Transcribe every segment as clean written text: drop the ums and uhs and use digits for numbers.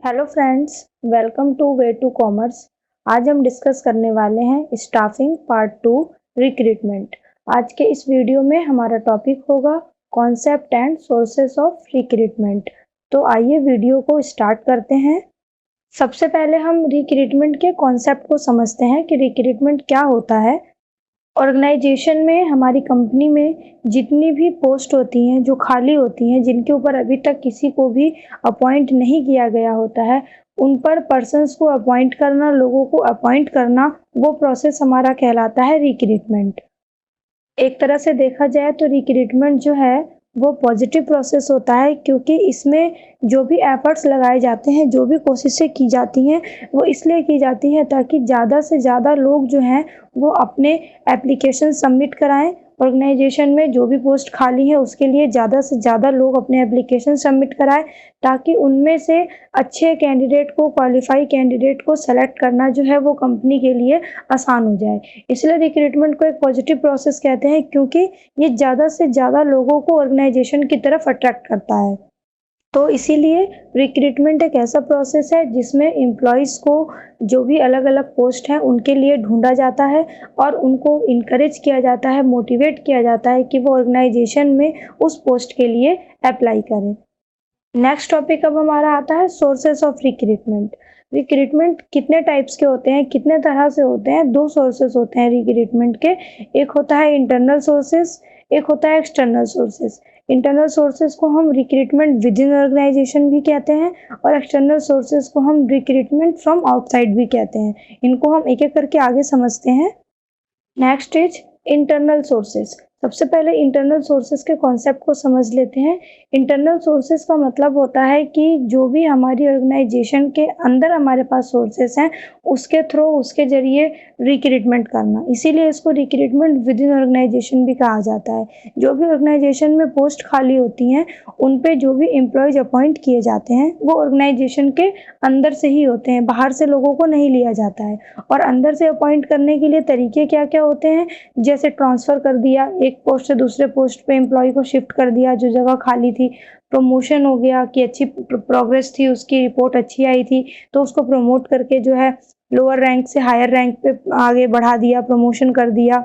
Hello friends, welcome to way to commerce. आज हम discuss करने वाले हैं स्टाफिंग पार्ट 2 रिक्रूटमेंट। आज के इस वीडियो में हमारा टॉपिक होगा concept and sources of recruitment. तो आइए वीडियो को स्टार्ट करते हैं। सबसे पहले हम रिक्रूटमेंट के कॉन्सेप्ट को समझते हैं कि रिक्रूटमेंट क्या होता है। ऑर्गेनाइजेशन में, हमारी कंपनी में जितनी भी पोस्ट होती हैं जो खाली होती हैं, जिनके ऊपर अभी तक किसी को भी अपॉइंट नहीं किया गया होता है, उन पर पर्सन्स को अपॉइंट करना, लोगों को अपॉइंट करना, वो प्रोसेस हमारा कहलाता है रिक्रूटमेंट। एक तरह से देखा जाए तो रिक्रूटमेंट जो है वो पॉजिटिव प्रोसेस होता है, क्योंकि इसमें जो भी एफर्ट्स लगाए जाते हैं, जो भी कोशिशें की जाती हैं, वो इसलिए की जाती है ताकि ज़्यादा से ज़्यादा लोग जो हैं वो अपने एप्लीकेशन सबमिट कराएं। ऑर्गेनाइजेशन में जो भी पोस्ट खाली है उसके लिए ज़्यादा से ज़्यादा लोग अपने एप्लीकेशन सबमिट कराएं, ताकि उनमें से अच्छे कैंडिडेट को, क्वालिफाई कैंडिडेट को सेलेक्ट करना जो है वो कंपनी के लिए आसान हो जाए। इसलिए रिक्रूटमेंट को एक पॉजिटिव प्रोसेस कहते हैं, क्योंकि ये ज़्यादा से ज़्यादा लोगों को ऑर्गेनाइजेशन की तरफ अट्रैक्ट करता है। तो इसीलिए रिक्रूटमेंट एक ऐसा प्रोसेस है जिसमें एम्प्लॉयज़ को जो भी अलग अलग पोस्ट हैं उनके लिए ढूंढा जाता है और उनको इनकरेज किया जाता है, मोटिवेट किया जाता है कि वो ऑर्गेनाइजेशन में उस पोस्ट के लिए अप्लाई करें। नेक्स्ट टॉपिक अब हमारा आता है सोर्सेस ऑफ रिक्रूटमेंट। रिक्रूटमेंट कितने टाइप्स के होते हैं, कितने तरह से होते हैं? दो सोर्सेस होते हैं रिक्रूटमेंट के। एक होता है इंटरनल सोर्सेस, एक होता है एक्सटर्नल सोर्सेस। इंटरनल सोर्सेस को हम रिक्रूटमेंट विद इन ऑर्गेनाइजेशन भी कहते हैं और एक्सटर्नल सोर्सेस को हम रिक्रूटमेंट फ्रॉम आउटसाइड भी कहते हैं। इनको हम एक एक करके आगे समझते हैं। Next is internal sources. सबसे पहले इंटरनल सोर्सेस के कॉन्सेप्ट को समझ लेते हैं। इंटरनल सोर्सेस का मतलब होता है कि जो भी हमारी ऑर्गेनाइजेशन के अंदर हमारे पास सोर्सेस हैं, उसके थ्रू, उसके जरिए रिक्रूटमेंट करना। इसीलिए इसको रिक्रूटमेंट विद इन ऑर्गेनाइजेशन भी कहा जाता है। जो भी ऑर्गेनाइजेशन में पोस्ट खाली होती हैं, उन पे जो भी एम्प्लॉयज अपॉइंट किए जाते हैं वो ऑर्गेनाइजेशन के अंदर से ही होते हैं, बाहर से लोगों को नहीं लिया जाता है। और अंदर से अपॉइंट करने के लिए तरीके क्या क्या होते हैं? जैसे ट्रांसफ़र कर दिया, एक पोस्ट से दूसरे पोस्ट पे एम्प्लॉय को शिफ्ट कर दिया जो जगह खाली थी। प्रमोशन हो गया कि अच्छी प्रोग्रेस थी, उसकी रिपोर्ट अच्छी आई थी तो उसको प्रमोट करके जो है लोअर रैंक से हायर रैंक पे आगे बढ़ा दिया, प्रमोशन कर दिया।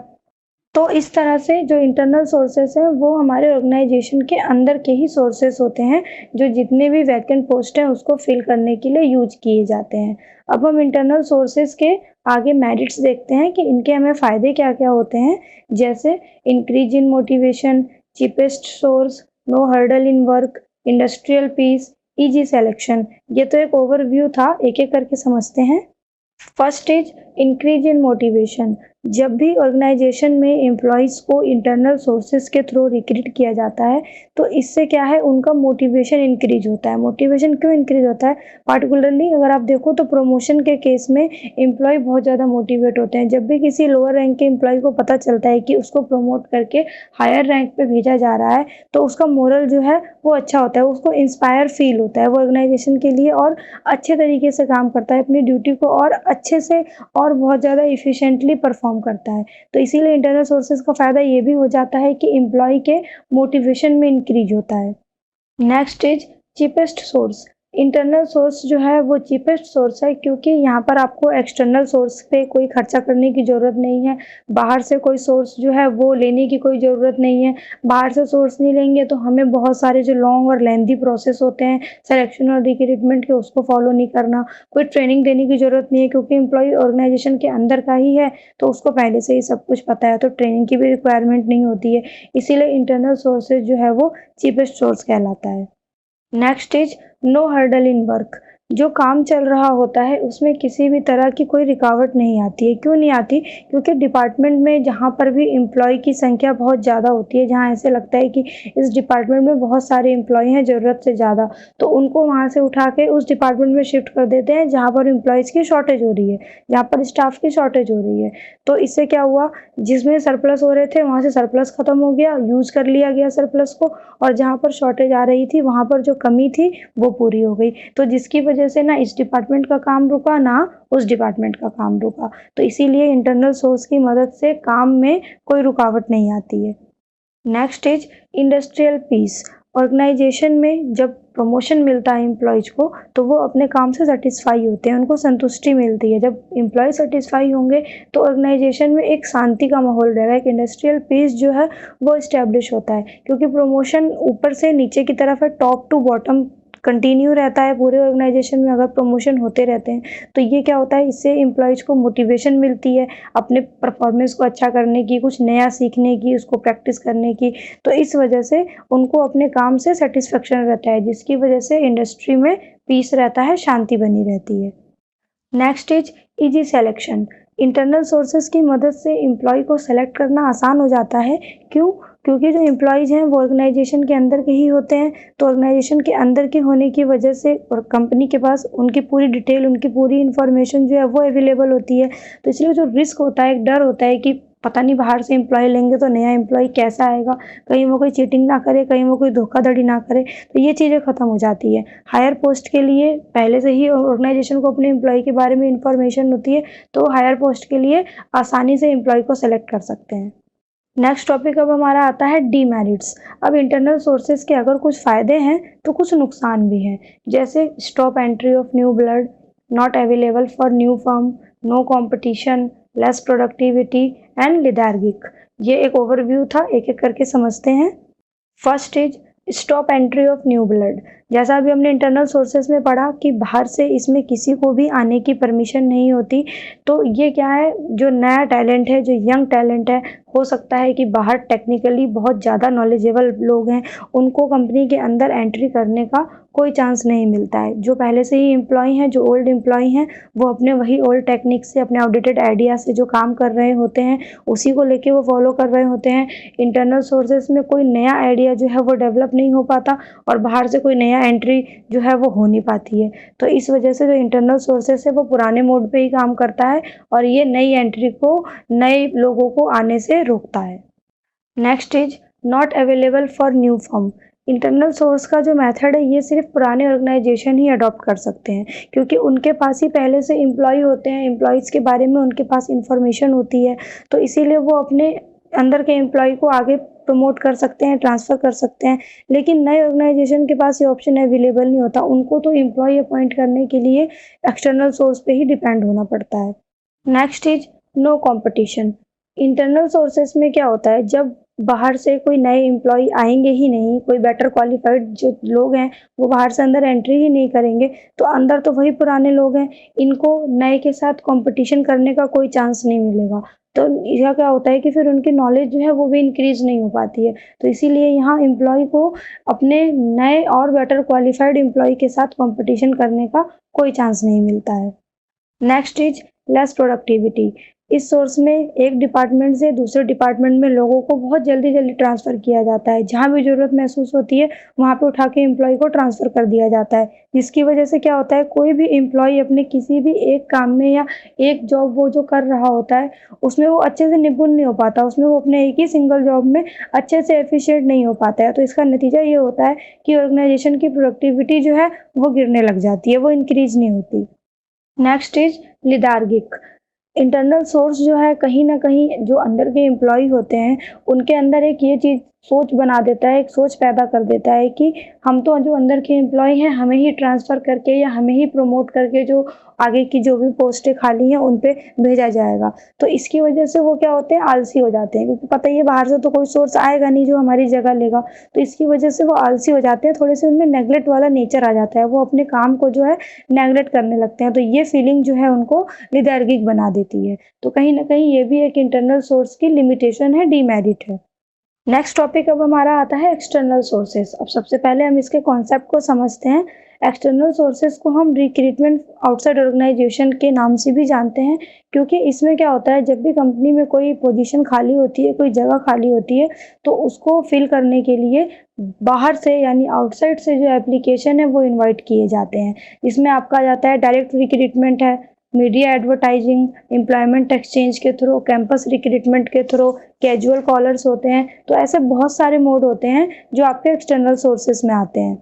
तो इस तरह से जो इंटरनल सोर्सेस हैं वो हमारे ऑर्गेनाइजेशन के अंदर के ही सोर्सेस होते हैं, जो जितने भी वैकेंट पोस्ट हैं उसको फिल करने के लिए यूज किए जाते हैं। अब हम इंटरनल सोर्सेस के आगे मेरिट्स देखते हैं कि इनके हमें फ़ायदे क्या क्या होते हैं। जैसे increase in motivation, cheapest source, no hurdle in work, industrial peace, easy selection. ये तो एक ओवरव्यू था, एक एक करके समझते हैं। First is increase in motivation. जब भी ऑर्गेनाइजेशन में एम्प्लॉयज़ को इंटरनल सोर्सेज के थ्रू रिक्रूट किया जाता है तो इससे क्या है, उनका मोटिवेशन इंक्रीज होता है। मोटिवेशन क्यों इंक्रीज होता है? पार्टिकुलरली अगर आप देखो तो प्रमोशन के केस में एम्प्लॉय बहुत ज़्यादा मोटिवेट होते हैं। जब भी किसी लोअर रैंक के एम्प्लॉय को पता चलता है कि उसको प्रमोट करके हायर रैंक पे भेजा जा रहा है तो उसका मोरल जो है वो अच्छा होता है, उसको इंस्पायर फील होता है, वो ऑर्गेनाइजेशन के लिए और अच्छे तरीके से काम करता है, अपनी ड्यूटी को और अच्छे से और बहुत ज़्यादा एफिशिएंटली परफॉर्म करता है। तो इसीलिए इंटरनल सोर्सेज का फ़ायदा ये भी हो जाता है कि एम्प्लॉय के मोटिवेशन में इंक्रीज होता है। Next is cheapest source. Internal source जो है वो चीपेस्ट सोर्स है, क्योंकि यहाँ पर आपको एक्सटर्नल सोर्स पे कोई खर्चा करने की ज़रूरत नहीं है। बाहर से कोई सोर्स जो है वो लेने की कोई ज़रूरत नहीं है। बाहर से सोर्स नहीं लेंगे तो हमें बहुत सारे जो लॉन्ग और लेंथी प्रोसेस होते हैं सिलेक्शन और रिक्रूटमेंट के, उसको फॉलो नहीं करना। कोई ट्रेनिंग देने की ज़रूरत नहीं है, क्योंकि एम्प्लॉय ऑर्गेनाइजेशन के अंदर का ही है तो उसको पहले से ही सब कुछ पता है, तो ट्रेनिंग की भी रिक्वायरमेंट नहीं होती है। इसीलिए इंटरनल सोर्सेज जो है वो चीपेस्ट सोर्स कहलाता है। Next is no hurdle in work. जो काम चल रहा होता है उसमें किसी भी तरह की कोई रुकावट नहीं आती है। क्यों नहीं आती? क्योंकि डिपार्टमेंट में जहाँ पर भी एम्प्लॉय की संख्या बहुत ज़्यादा होती है, जहाँ ऐसे लगता है कि इस डिपार्टमेंट में बहुत सारे एम्प्लॉय हैं ज़रूरत से ज़्यादा, तो उनको वहाँ से उठा के उस डिपार्टमेंट में शिफ्ट कर देते हैं जहाँ पर एम्प्लॉयज़ की शॉर्टेज हो रही है, जहाँ पर स्टाफ की शॉर्टेज हो रही है। तो इससे क्या हुआ, जिसमें सरप्लस हो रहे थे वहाँ से सरप्लस ख़त्म हो गया, यूज़ कर लिया गया सरप्लस को, और जहाँ पर शॉर्टेज आ रही थी वहाँ पर जो कमी थी वो पूरी हो गई। तो जिसकी वजह से ना इस डिपार्टमेंट का काम रुका, ना उस डिपार्टमेंट का काम रुका। तो इसीलिए इंटरनल सोर्स की मदद से काम में कोई रुकावट नहीं आती है। Next is industrial peace. Organisation में जब प्रमोशन मिलता है एम्प्लॉयज़ को, तो वो अपने काम से सैटिस्फाई होते हैं, उनको संतुष्टि मिलती है। जब एम्प्लॉय सैटिस्फाई होंगे तो ऑर्गेनाइजेशन में एक शांति का माहौल रहेगा, एक इंडस्ट्रियल पीस जो है वो एस्टैब्लिश होता है, क्योंकि प्रमोशन ऊपर से नीचे की तरफ है, टॉप टू बॉटम कंटिन्यू रहता है पूरे ऑर्गेनाइजेशन में। अगर प्रमोशन होते रहते हैं तो ये क्या होता है, इससे एम्प्लॉयज़ को मोटिवेशन मिलती है अपने परफॉर्मेंस को अच्छा करने की, कुछ नया सीखने की, उसको प्रैक्टिस करने की। तो इस वजह से उनको अपने काम से सेटिस्फेक्शन रहता है, जिसकी वजह से इंडस्ट्री में पीस रहता है, शांति बनी रहती है। Next is easy selection. Internal sources की मदद से एम्प्लॉय को सेलेक्ट करना आसान हो जाता है। क्यों? क्योंकि जो एम्प्लॉयज़ हैं वो ऑर्गेनाइजेशन के अंदर के ही होते हैं, तो ऑर्गेनाइजेशन के अंदर के होने की वजह से और कंपनी के पास उनकी पूरी डिटेल, उनकी पूरी इन्फॉर्मेशन जो है वो अवेलेबल होती है। तो इसलिए जो रिस्क होता है, एक डर होता है कि पता नहीं बाहर से एम्प्लॉय लेंगे तो नया एम्प्लॉय कैसा आएगा, कहीं वो कोई चीटिंग ना करे, कहीं वो कोई धोखाधड़ी ना करे, तो ये चीज़ें ख़त्म हो जाती है। हायर पोस्ट के लिए पहले से ही ऑर्गेनाइजेशन को अपने एम्प्लॉय के बारे में इन्फॉर्मेशन होती है, तो हायर पोस्ट के लिए आसानी से एम्प्लॉय को सेलेक्ट कर सकते हैं। नेक्स्ट टॉपिक अब हमारा आता है डीमेरिट्स। अब इंटरनल सोर्सेज के अगर कुछ फ़ायदे हैं तो कुछ नुकसान भी हैं, जैसे stop entry of new blood, not available for new firm, no competition, less productivity and lethargic. ये एक ओवरव्यू था, एक एक करके समझते हैं। First is stop entry of new blood. जैसा अभी हमने इंटरनल सोर्सेज में पढ़ा कि बाहर से इसमें किसी को भी आने की परमिशन नहीं होती, तो ये क्या है, जो नया टैलेंट है, जो यंग टैलेंट है, हो सकता है कि बाहर टेक्निकली बहुत ज़्यादा नॉलेजेबल लोग हैं, उनको कंपनी के अंदर एंट्री करने का कोई चांस नहीं मिलता है। जो पहले से ही एम्प्लॉय हैं, जो ओल्ड एम्प्लॉय हैं, वो अपने वही ओल्ड टेक्निक से, अपने आउटडेटेड आइडिया से जो काम कर रहे होते हैं, उसी को लेके वो फॉलो कर रहे होते हैं। इंटरनल सोर्सेज में कोई नया आइडिया जो है वो डेवलप नहीं हो पाता और बाहर से कोई नया एंट्री जो है वो हो नहीं पाती है। तो इस वजह से जो इंटरनल सोर्सेज है वो पुराने मोड पे ही काम करता है और ये नई एंट्री को, नए लोगों को आने से रोकता है। Next is not available for new firm. Internal source का जो मेथड है ये सिर्फ पुराने ऑर्गेनाइजेशन ही अडॉप्ट कर सकते हैं, क्योंकि उनके पास ही पहले से एम्प्लॉय होते हैं, एम्प्लॉयज़ के बारे में उनके पास इंफॉर्मेशन होती है, तो इसीलिए वो अपने अंदर के एम्प्लॉय को आगे प्रमोट कर सकते हैं, ट्रांसफ़र कर सकते हैं। लेकिन नए ऑर्गेनाइजेशन के पास ये ऑप्शन अवेलेबल नहीं होता, उनको तो एम्प्लॉय अपॉइंट करने के लिए एक्सटर्नल सोर्स पे ही डिपेंड होना पड़ता है। Next is no competition. Internal sources में क्या होता है, जब बाहर से कोई नए एम्प्लॉय आएंगे ही नहीं, कोई बेटर क्वालिफाइड जो लोग हैं वो बाहर से अंदर एंट्री ही नहीं करेंगे, तो अंदर तो वही पुराने लोग हैं, इनको नए के साथ कंपटीशन करने का कोई चांस नहीं मिलेगा। तो यह क्या होता है कि फिर उनकी नॉलेज जो है वो भी इंक्रीज नहीं हो पाती है। तो इसीलिए यहाँ एम्प्लॉय को अपने नए और बेटर क्वालिफाइड एम्प्लॉय के साथ कंपटीशन करने का कोई चांस नहीं मिलता है। Next is less productivity. इस सोर्स में एक डिपार्टमेंट से दूसरे डिपार्टमेंट में लोगों को बहुत जल्दी जल्दी ट्रांसफ़र किया जाता है, जहाँ भी ज़रूरत महसूस होती है वहाँ पे उठा के एम्प्लॉय को ट्रांसफ़र कर दिया जाता है, जिसकी वजह से क्या होता है, कोई भी एम्प्लॉय अपने किसी भी एक काम में या एक जॉब वो जो कर रहा होता है उसमें वो अच्छे से निपुण नहीं हो पाता, उसमें वो अपने एक ही सिंगल जॉब में अच्छे से एफिशिएंट नहीं हो पाता है। तो इसका नतीजा ये होता है कि ऑर्गेनाइजेशन की प्रोडक्टिविटी जो है वो गिरने लग जाती है, वो इंक्रीज नहीं होती। Next is lethargic. Internal source जो है कहीं न कहीं जो अंदर के एम्प्लॉय होते हैं, उनके अंदर एक ये चीज़ सोच बना देता है, एक सोच पैदा कर देता है कि हम तो जो अंदर के एम्प्लॉय हैं, हमें ही ट्रांसफ़र करके या हमें ही प्रमोट करके जो आगे की जो भी पोस्टें खाली हैं, उन पे भेजा जाएगा। तो इसकी वजह से वो क्या होते हैं, आलसी हो जाते हैं, क्योंकि पता ही है बाहर से तो कोई सोर्स आएगा नहीं जो हमारी जगह लेगा। तो इसकी वजह से वो आलसी हो जाते हैं, थोड़े-से उनमें नेगलेक्ट वाला नेचर आ जाता है, वो अपने काम को जो है नेगलेक्ट करने लगते हैं। तो ये फीलिंग जो है उनको लेथार्गिक बना देती है। तो कहीं न कहीं ये भी एक इंटरनल सोर्स की लिमिटेशन है, डीमेरिट है। नेक्स्ट टॉपिक अब हमारा आता है एक्सटर्नल सोर्सेस। अब सबसे पहले हम इसके कॉन्सेप्ट को समझते हैं। एक्सटर्नल सोर्सेस को हम रिक्रूटमेंट आउटसाइड ऑर्गेनाइजेशन के नाम से भी जानते हैं, क्योंकि इसमें क्या होता है, जब भी कंपनी में कोई पोजीशन खाली होती है, कोई जगह खाली होती है, तो उसको फिल करने के लिए बाहर से यानी आउटसाइड से जो एप्लीकेशन है वो इनवाइट किए जाते हैं। इसमें आपका आ जाता है डायरेक्ट रिक्रूटमेंट है, मीडिया एडवर्टाइजिंग, एम्प्लॉयमेंट एक्सचेंज के थ्रू, कैंपस रिक्रूटमेंट के थ्रू, कैजुअल कॉलर्स होते हैं। तो ऐसे बहुत सारे मोड होते हैं जो आपके एक्सटर्नल सोर्सेस में आते हैं।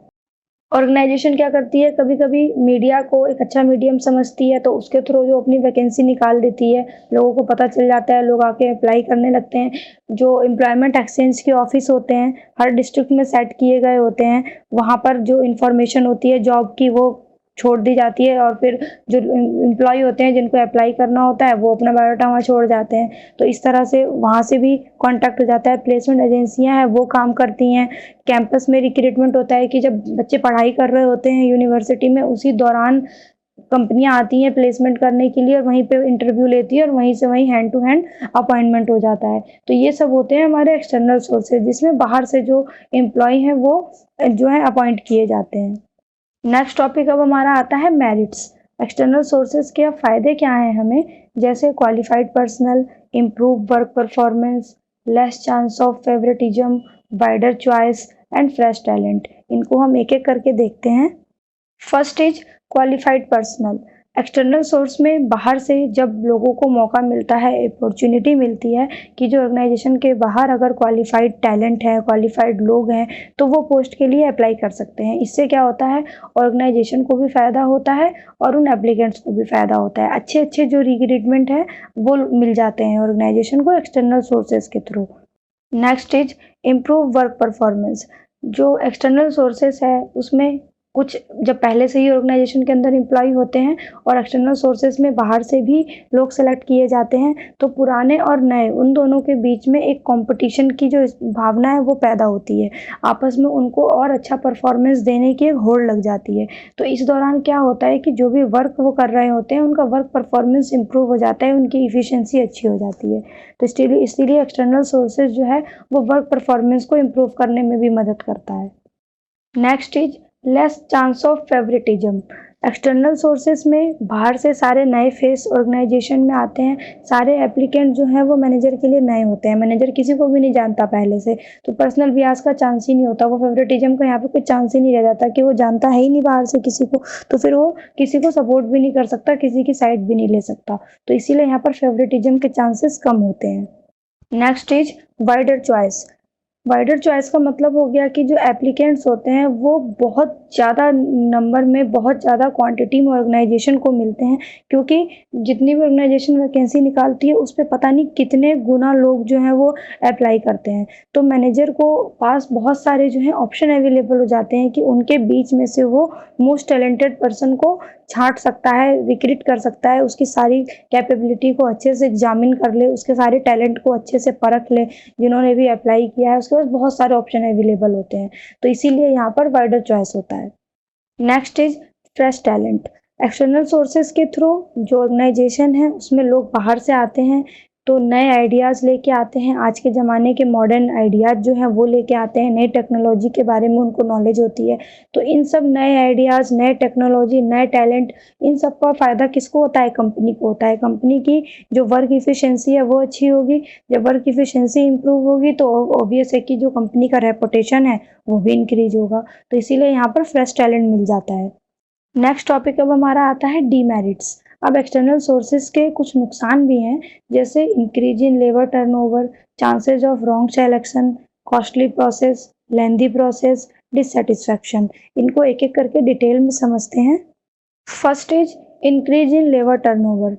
ऑर्गेनाइजेशन क्या करती है, कभी-कभी मीडिया को एक अच्छा मीडियम समझती है, तो उसके थ्रू जो अपनी वैकेंसी निकाल देती है, लोगों को पता चल जाता है, लोग आके अप्लाई करने लगते हैं। जो एम्प्लॉयमेंट एक्सचेंज के ऑफ़िस होते हैं, हर डिस्ट्रिक्ट में सेट किए गए होते हैं, वहाँ पर जो इन्फॉर्मेशन होती है जॉब की वो छोड़ दी जाती है और फिर जो एम्प्लॉयी होते हैं जिनको अप्लाई करना होता है, वो अपना बायोडाटा वहाँ छोड़ जाते हैं। तो इस तरह से वहाँ से भी कॉन्टैक्ट हो जाता है। प्लेसमेंट एजेंसियाँ हैं, वो काम करती हैं। कैंपस में रिक्रूटमेंट होता है कि जब बच्चे पढ़ाई कर रहे होते हैं यूनिवर्सिटी में, उसी दौरान कंपनियां आती हैं प्लेसमेंट करने के लिए और वहीं पे इंटरव्यू लेती है और वहीं से वहीं हैंड टू हैंड अपॉइंटमेंट हो जाता है। तो ये सब होते हैं हमारे एक्सटर्नल सोर्सेज, जिसमें बाहर से जो एम्प्लॉय हैं वो जो है अपॉइंट किए जाते हैं। नेक्स्ट टॉपिक अब हमारा आता है मेरिट्स। एक्सटर्नल सोर्सेज के अब फ़ायदे क्या हैं हमें, जैसे qualified personal, improve work performance, less chance of favouritism, wider choice and fresh talent. इनको हम एक एक करके देखते हैं। First is qualified personal. External source में बाहर से जब लोगों को मौका मिलता है, अपॉर्चुनिटी मिलती है कि जो ऑर्गेनाइजेशन के बाहर अगर क्वालिफाइड टैलेंट है, क्वालिफाइड लोग हैं, तो वो पोस्ट के लिए अप्लाई कर सकते हैं। इससे क्या होता है, ऑर्गेनाइजेशन को भी फ़ायदा होता है और उन एप्लीकेंट्स को भी फ़ायदा होता है। अच्छे अच्छे जो रिक्रूटमेंट है वो मिल जाते हैं ऑर्गेनाइजेशन को एक्सटर्नल सोर्सेज के through. Next is improve work performance. जो एक्सटर्नल सोर्सेस है उसमें कुछ जब पहले से ही ऑर्गेनाइजेशन के अंदर एम्प्लॉय होते हैं और एक्सटर्नल सोर्सेस में बाहर से भी लोग सेलेक्ट किए जाते हैं, तो पुराने और नए उन दोनों के बीच में एक कंपटीशन की जो भावना है वो पैदा होती है। आपस में उनको और अच्छा परफॉर्मेंस देने की एक होड़ लग जाती है। तो इस दौरान क्या होता है कि जो भी वर्क वो कर रहे होते हैं उनका वर्क परफॉर्मेंस इंप्रूव हो जाता है, उनकी इफ़िशिएंसी अच्छी हो जाती है। तो इसीलिए एक्सटर्नल सोर्सेज जो है वो वर्क परफॉर्मेंस को इम्प्रूव करने में भी मदद करता है। Next is less chance of favouritism. External sources में बाहर से सारे नए फेस ऑर्गेनाइजेशन में आते हैं। सारे एप्लीकेंट जो हैं वो मैनेजर के लिए नए होते हैं, मैनेजर किसी को भी नहीं जानता पहले से, तो पर्सनल बियास का चांस ही नहीं होता। वो फेवरेटिज्म का यहाँ पे कोई चांस ही नहीं रह जाता कि वो जानता है ही नहीं बाहर से किसी को, तो फिर वो किसी को सपोर्ट भी नहीं कर सकता, किसी की साइड भी नहीं ले सकता। तो इसीलिए यहाँ पर फेवरेटिज्म के चांसेस कम होते हैं। Next is wider choice. Wider choice का मतलब हो गया कि जो एप्लीकेंट्स होते हैं वो बहुत ज़्यादा नंबर में, बहुत ज़्यादा क्वांटिटी में ऑर्गेनाइजेशन को मिलते हैं, क्योंकि जितनी भी ऑर्गेनाइजेशन वैकेंसी निकालती है उस पे पता नहीं कितने गुना लोग जो हैं वो अप्लाई करते हैं। तो मैनेजर को पास बहुत सारे जो हैं ऑप्शन अवेलेबल हो जाते हैं कि उनके बीच में से वो मोस्ट टैलेंटेड पर्सन को छाँट सकता है, रिक्रूट कर सकता है, उसकी सारी कैपेबिलिटी को अच्छे से एग्जामिन कर ले, उसके सारे टैलेंट को अच्छे से परख ले जिन्होंने भी अप्लाई किया है। उसके पास बहुत सारे ऑप्शन अवेलेबल होते हैं, तो इसीलिए यहाँ पर वाइडर चॉइस होता है। Next is fresh talent. External sources के थ्रू जो ऑर्गेनाइजेशन है उसमें लोग बाहर से आते हैं, तो नए आइडियाज़ लेके आते हैं। आज के ज़माने के मॉडर्न आइडियाज़ जो हैं वो लेके आते हैं, नई टेक्नोलॉजी के बारे में उनको नॉलेज होती है। तो इन सब नए आइडियाज़, नए टेक्नोलॉजी, नए टैलेंट, इन सब का फ़ायदा किसको होता है, कंपनी को होता है। कंपनी की जो वर्क इफ़िशिएंसी है वो अच्छी होगी। जब वर्क इफ़िशिएंसी इंप्रूव होगी तो ऑब्वियस है कि जो कंपनी का रेपुटेशन है वो भी इंक्रीज होगा। तो इसीलिए यहाँ पर फ्रेश टैलेंट मिल जाता है। नेक्स्ट टॉपिक अब हमारा आता है डीमेरिट्स। अब एक्सटर्नल सोर्सेज के कुछ नुकसान भी हैं, जैसे increase in labour turnover, chances of wrong selection, costly process, lengthy process, dissatisfaction. इनको एक एक करके डिटेल में समझते हैं। First is increase in labour turnover.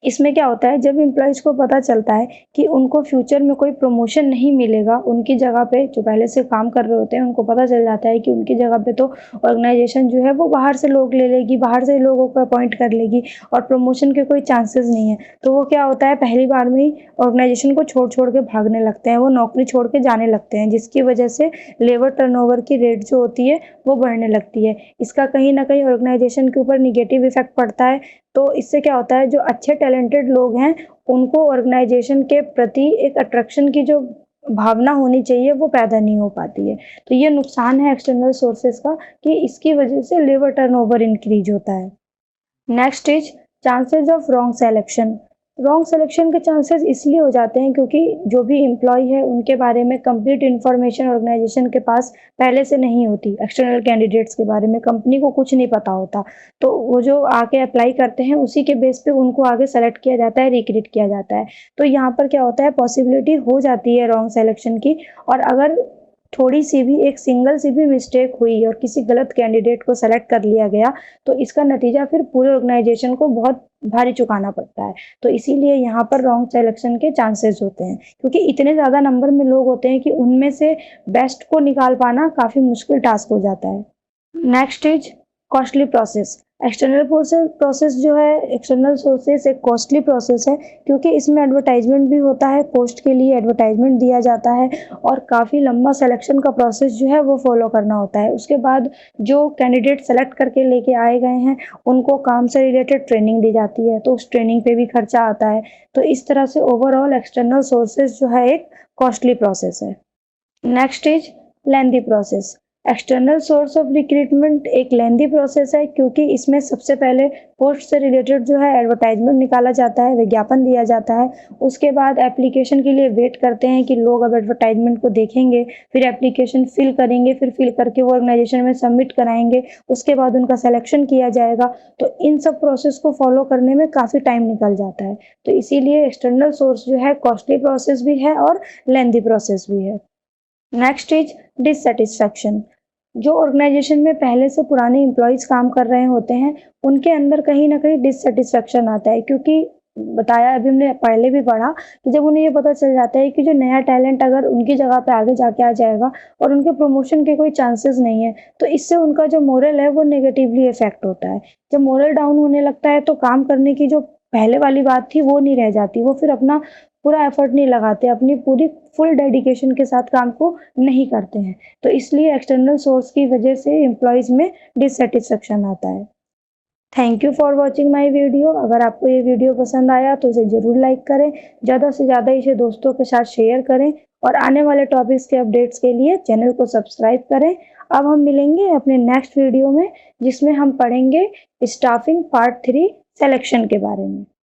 इसमें क्या होता है, जब एम्प्लॉइज़ को पता चलता है कि उनको फ्यूचर में कोई प्रमोशन नहीं मिलेगा, उनकी जगह पे जो पहले से काम कर रहे होते हैं उनको पता चल जाता है कि उनकी जगह पे तो ऑर्गेनाइजेशन जो है वो बाहर से लोग ले लेगी, बाहर से लोगों को अपॉइंट कर लेगी और प्रमोशन के कोई चांसेस नहीं है। तो वो क्या होता है, पहली बार में ही ऑर्गेनाइजेशन को छोड़ के भागने लगते हैं, वो नौकरी छोड़ के जाने लगते हैं, जिसकी वजह से लेबर टर्नओवर की रेट जो होती है वो बढ़ने लगती है। इसका कहीं न कहीं ऑर्गेनाइजेशन के ऊपर नेगेटिव इफ़ेक्ट पड़ता है। तो इससे क्या होता है, जो अच्छे टैलेंटेड लोग हैं उनको ऑर्गेनाइजेशन के प्रति एक अट्रैक्शन की जो भावना होनी चाहिए वो पैदा नहीं हो पाती है। तो ये नुकसान है एक्सटर्नल सोर्सेज का कि इसकी वजह से लेबर टर्नओवर इंक्रीज होता है। Next is chances of wrong selection. Wrong selection के चांसेस इसलिए हो जाते हैं क्योंकि जो भी एम्प्लॉय है उनके बारे में कंप्लीट इन्फॉर्मेशन ऑर्गेनाइजेशन के पास पहले से नहीं होती। एक्सटर्नल कैंडिडेट्स के बारे में कंपनी को कुछ नहीं पता होता, तो वो जो आके अप्लाई करते हैं उसी के बेस पे उनको आगे सेलेक्ट किया जाता है, रिक्रूट किया जाता है। तो यहाँ पर क्या होता है, पॉसिबिलिटी हो जाती है रॉन्ग सिलेक्शन की। और अगर थोड़ी सी भी एक सिंगल सी भी मिस्टेक हुई और किसी गलत कैंडिडेट को सेलेक्ट कर लिया गया तो इसका नतीजा फिर पूरे ऑर्गेनाइजेशन को बहुत भारी चुकाना पड़ता है। तो इसीलिए यहाँ पर रॉन्ग सिलेक्शन के चांसेस होते हैं, क्योंकि इतने ज़्यादा नंबर में लोग होते हैं कि उनमें से बेस्ट को निकाल पाना काफ़ी मुश्किल टास्क हो जाता है। Next is costly process. External process जो है, एक्सटर्नल सोर्सेस एक कॉस्टली प्रोसेस है, क्योंकि इसमें एडवर्टाइजमेंट भी होता है, पोस्ट के लिए एडवर्टाइजमेंट दिया जाता है और काफ़ी लंबा सिलेक्शन का प्रोसेस जो है वो फॉलो करना होता है। उसके बाद जो कैंडिडेट सेलेक्ट करके लेके आए गए हैं उनको काम से रिलेटेड ट्रेनिंग दी जाती है, तो उस ट्रेनिंग पे भी खर्चा आता है। तो इस तरह से ओवरऑल एक्सटर्नल सोर्सेज जो है एक कॉस्टली प्रोसेस है। Next is lengthy process. External source of recruitment एक लेंदी प्रोसेस है, क्योंकि इसमें सबसे पहले पोस्ट से रिलेटेड जो है एडवर्टाइजमेंट निकाला जाता है, विज्ञापन दिया जाता है। उसके बाद एप्लीकेशन के लिए वेट करते हैं कि लोग अब एडवर्टाइजमेंट को देखेंगे, फिर एप्लीकेशन फिल करेंगे, फिर फिल करके वो ऑर्गेनाइजेशन में सबमिट कराएंगे, उसके बाद उनका सिलेक्शन किया जाएगा। तो इन सब प्रोसेस को फॉलो करने में काफ़ी टाइम निकल जाता है। तो इसीलिए एक्सटर्नल सोर्स जो है कॉस्टली प्रोसेस भी है और लेंदी प्रोसेस भी है। Next is dissatisfaction. जो ऑर्गेनाइजेशन में पहले से पुराने एम्प्लॉयज़ काम कर रहे होते हैं, उनके अंदर कहीं न कहीं डिससैटिस्फैक्शन आता है, क्योंकि बताया अभी हमने पहले भी पढ़ा कि जब उन्हें ये पता चल जाता है कि जो नया टैलेंट अगर उनकी जगह पे आगे जाके आ जाएगा और उनके प्रमोशन के कोई चांसेस नहीं है, तो इससे उनका जो मोरल है वो नेगेटिवली इफ़ेक्ट होता है। जब मोरल डाउन होने लगता है तो काम करने की जो पहले वाली बात थी वो नहीं रह जाती, वो फिर अपना पूरा एफर्ट नहीं लगाते, अपनी पूरी फुल डेडिकेशन के साथ काम को नहीं करते हैं। तो इसलिए एक्सटर्नल सोर्स की वजह से एम्प्लॉयज़ में डिससैटिस्फैक्शन आता है। Thank you for watching my video. अगर आपको ये वीडियो पसंद आया तो इसे ज़रूर लाइक करें, ज़्यादा से ज़्यादा इसे दोस्तों के साथ शेयर करें और आने वाले टॉपिक्स के अपडेट्स के लिए चैनल को सब्सक्राइब करें। अब हम मिलेंगे अपने नेक्स्ट वीडियो में, जिसमें हम पढ़ेंगे स्टाफिंग पार्ट 3 सिलेक्शन के बारे में।